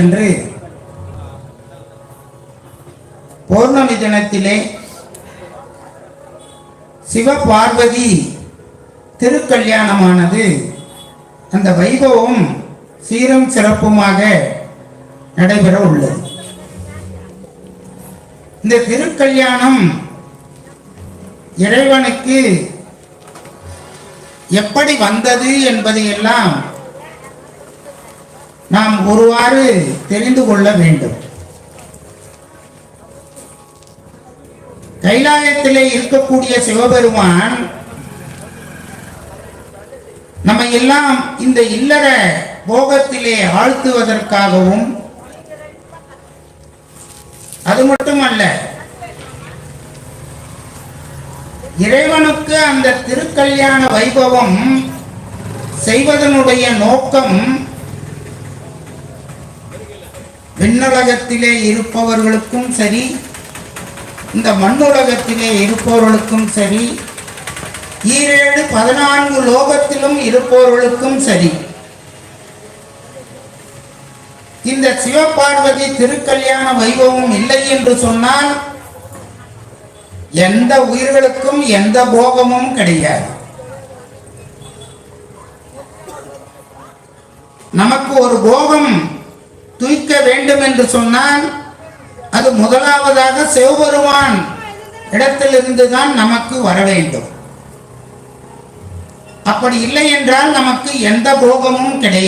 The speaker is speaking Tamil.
என்று பௌர்ணமி தினத்திலே சிவபார்வதி திருக்கல்யாணமானது அந்த வைபவம் சீரும் சிறப்புமாக நடைபெற உள்ளது. இந்த திருக்கல்யாணம் இறைவனுக்கு எப்படி வந்தது என்பதையெல்லாம் நாம் ஒருவாறு தெரிந்து கொள்ள வேண்டும். கைலாயத்திலே இருக்கக்கூடிய சிவபெருமான் நம்ம எல்லாம் இந்த இல்லற போகத்திலே ஆழ்த்துவதற்காகவும், அது மட்டுமல்ல, இறைவனுக்கு அந்த திருக்கல்யாண வைபவம் செய்வதனுடைய நோக்கம் விண்ணுலகத்திலே இருப்பவர்களுக்கும் சரி, இந்த மண்ணுலகத்திலே இருப்பவர்களுக்கும் சரி, 14 லோகத்திலும் இருப்பவர்களுக்கும் சரி, இந்த சிவபார்வதி திருக்கல்யாண வைபவம் இல்லை என்று சொன்னால் எந்த உயிர்களுக்கும் எந்த போகமும் கிடையாது. நமக்கு ஒரு போகம் தூய்க்க வேண்டும் என்று சொன்னால் அது முதலாவதாக சிவபெருமான் இடத்திலிருந்து தான் நமக்கு வர வேண்டும். அப்படி இல்லை என்றால் நமக்கு எந்த போகமும் கிடையாது.